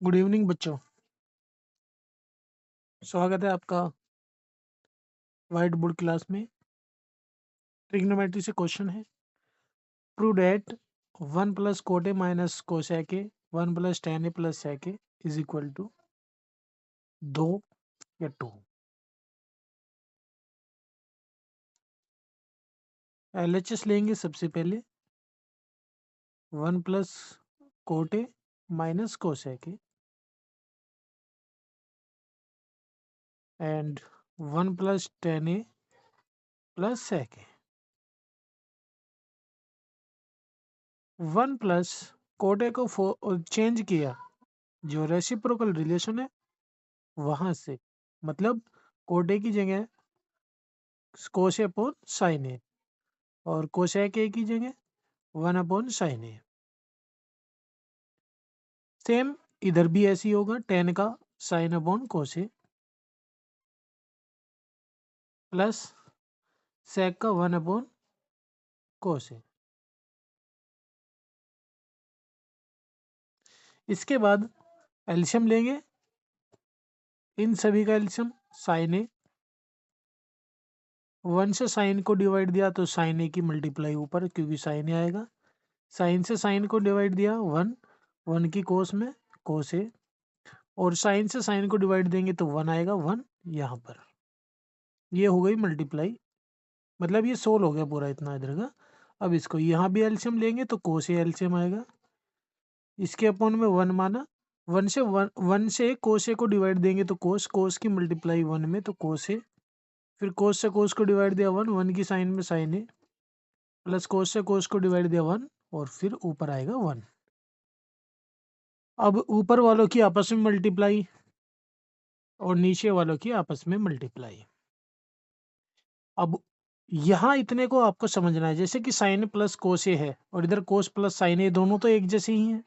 Good evening बच्चों। स्वागत है आपका वाइट बोर्ड क्लास में। ट्रिग्नोमेट्री से क्वेश्चन है। Prove that 1 plus cot A minus cosec A 1 plus tan A plus sec A is equal to 2 या 2। LHS लेंगे सबसे पहले। 1 plus cot A minus cosec A and 1 plus tan A plus sec A. 1 plus cot A को change किया, जो reciprocal relation है वहां से, मतलब कोट ए की जगह कोस ए अपॉन साइन ए और कोसेक ए की जगह 1 अपॉन साइन ए। सेम इधर भी ऐसे ही होगा, tan का साइन अपॉन कोस ए प्लस sec का 1 अपॉन कोस ए। इसके बाद एल्शियम लेंगे, इन सभी का एल्शियम साइन ए। 1 से साइन को डिवाइड दिया तो साइन ए की मल्टीप्लाई ऊपर, क्योंकि साइन ए आएगा। साइन से साइन को डिवाइड दिया 1, 1 की कोस में कोस ए, और साइन से साइन को डिवाइड देंगे तो 1 आएगा, 1 यहाँ पर। ये हो गई मल्टीप्लाई, मतलब ये सोल्व हो गया पूरा इतना इधर का। अब इसको यहाँ भी एल्शियम लेंगे तो कोस ए एल्शियम आएगा। इसके अपॉन में 1 माना, 1 से कोस ए को डिवाइड देंगे तो कोस, कोस की मल्टीप्लाई 1 में तो कोस ए, फिर कोस से कोस को डिवाइड दिया 1, 1 की साइन में साइन ए, प्लस कोस से कोस को डिवाइड दिया 1 और फिर ऊपर आएगा 1। अब ऊपर वालों की आपस में मल्टीप्लाई और नीचे वालों की आपस में मल्टीप्लाई। अब यहाँ इतने को आपको समझना है, जैसे कि साइन प्लस कोस ए है और इधर कोस प्लस साइन ए, दोनों तो एक जैसे ही हैं।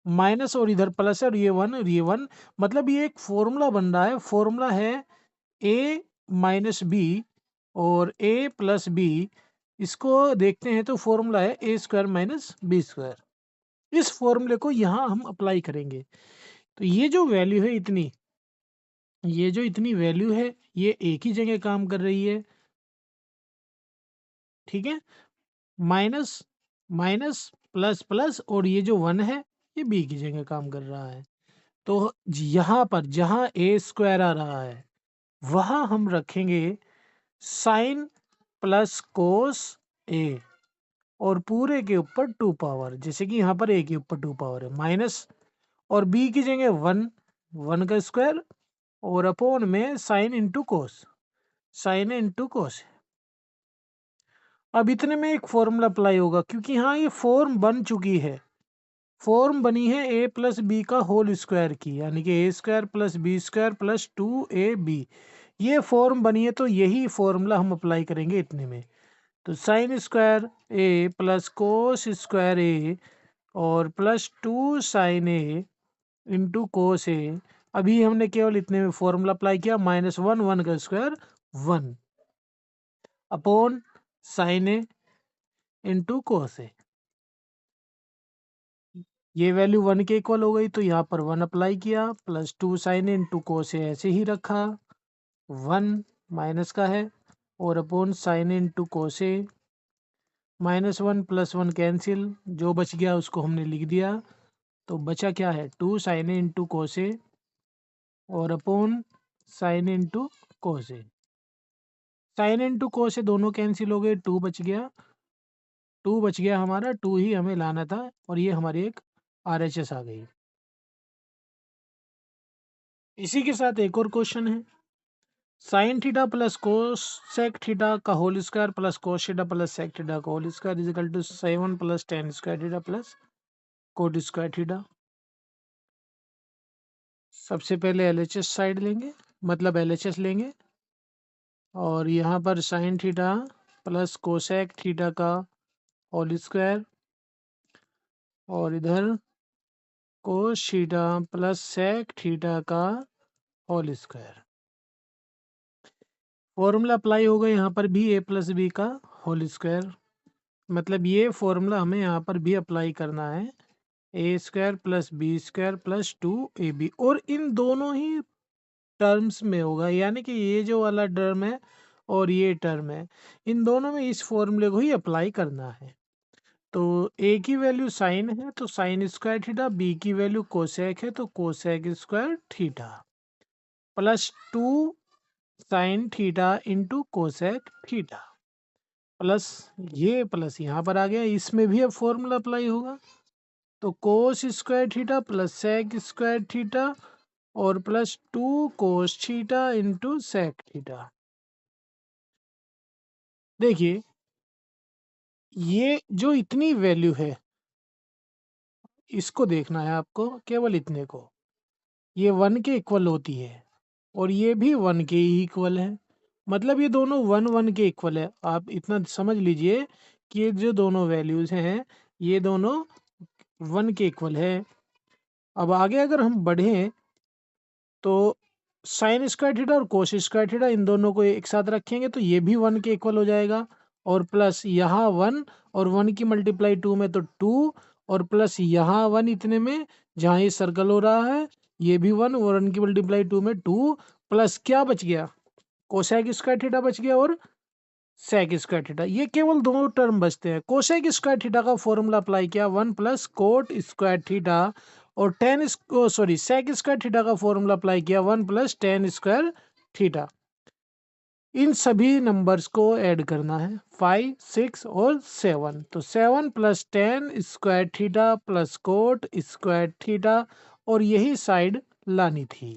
माइनस और इधर प्लस है और ये 1 और ये 1, मतलब ये एक फॉर्मूला बन रहा है। फॉर्मूला है a माइनस बी और a प्लस बी। इसको देखते हैं तो फॉर्मूला है a square minus B square. इस फॉर्मूले को यहाँ हम अप्लाई करेंगे तो ये जो वैल्यू है इतनी, ये जो इतनी वैल्यू है ये एक ही जगह काम कर रही है, ठीक है। माइनस माइनस प्लस प्लस और ये जो 1 है ये बी की जगह काम कर रहा है। तो यहाँ पर जहाँ ए स्क्वायर आ रहा है वहाँ हम रखेंगे साइन प्लस कोस ए और पूरे के ऊपर 2 पावर, जैसे कि यहाँ पर ए के ऊपर 2 पावर है, माइनस और बी की जगह 1, 1 का स्क्वायर और अपॉन में sine into cos, sine into cos. अब इतने में एक फॉर्मूला अप्लाई होगा, क्योंकि यहाँ ये फॉर्म बन चुकी है। फॉर्म बनी है ए प्लस बी का होल स्क्वायर की, यानी कि a square plus b square plus 2ab। ये फॉर्म बनी है तो यही फॉर्मूला हम अप्लाई करेंगे इतने में। तो साइन स्क्वायर ए प्लस कोस स्क्वायर ए और प्लस 2 साइन ए इंटू कोस ए। अभी हमने केवल इतने में फॉर्मूला अप्लाई किया, -1, 1 का स्क्वायर 1 अपॉन साइन ए इंटू कोस ए। ये वैल्यू 1 के इक्वल हो गई तो यहाँ पर 1 अप्लाई किया, प्लस 2 साइन इंटू कोस ए ऐसे ही रखा, 1 माइनस का है और अपॉन साइन इंटू कोस ए। -1 प्लस 1 कैंसिल, जो बच गया उसको हमने लिख दिया। तो बचा क्या है, 2 साइन इंटू कोस ए और अपॉन साइन इंटू कोस ए। साइन इंटू कोस ए दोनों कैंसिल हो गए, 2 बच गया, 2 बच गया हमारा, 2 ही हमें लाना था और ये हमारी एक RHS आ गई। इसी के साथ एक और क्वेश्चन है, sine theta plus cosec theta का whole square plus cos theta plus sec theta का whole square is equal to 7 plus tan square theta plus cot square theta. सबसे पहले LHS साइड लेंगे, मतलब LHS लेंगे, और यहाँ पर sine theta plus cosec theta का होल स्क्वायर और इधर cos theta plus sec theta का होल स्क्वायर। फॉर्मूला अप्लाई होगा यहाँ पर भी a प्लस बी का होल स्क्वायर, मतलब ये फॉर्मूला हमें यहाँ पर भी अप्लाई करना है a square plus b square plus 2ab, और इन दोनों ही टर्म्स में होगा, यानी कि ये जो वाला टर्म है और ये टर्म है, इन दोनों में इस फॉर्मूले को ही अप्लाई करना है। तो ए की वैल्यू साइन है तो साइन स्क्वायर थीटा, बी की वैल्यू कोसेक है तो cosec square theta, plus 2 sine theta into cosec theta, plus ये प्लस यहाँ पर आ गया, इसमें भी अब फॉर्मूला अप्लाई होगा। तो cos square theta plus sec square theta और plus 2 cos theta into sec theta. देखिए ये जो इतनी वैल्यू है इसको देखना है आपको, केवल इतने को, ये 1 के इक्वल होती है और ये भी 1 के ही इक्वल है, मतलब ये दोनों 1 1 के इक्वल है। आप इतना समझ लीजिए कि ये जो दोनों वैल्यूज हैं ये दोनों 1 के इक्वल है। अब आगे अगर हम बढ़ें तो साइन स्क्वायर थीटा और कोस स्क्वायर थीटा इन दोनों को एक साथ रखेंगे तो ये भी 1 के इक्वल हो जाएगा, और प्लस यहाँ 1 और 1 की मल्टीप्लाई 2 में तो 2, और प्लस यहाँ 1 इतने में जहाँ ये सर्कल हो रहा है ये भी 1 और 1 की मल्टीप्लाई 2 में 2, प्लस क्या बच गया, कोसेक स्क्वायर थीटा बच गया और सेक स्क्वायर थीटा। ये केवल दो टर्म बचते हैं। कोसेक स्क्वायर थीटा का फॉर्मूला अप्लाई किया 1 प्लस कोट स्क्वायर थीटा, और सेक स्क्वायर थीटा का फॉर्मूला अप्लाई किया 1 प्लस टेन स्क्वायर थीटा। इन सभी नंबर्स को ऐड करना है 5 6 और 7, तो 7 plus ten square theta plus cot square theta, और यही साइड लानी थी।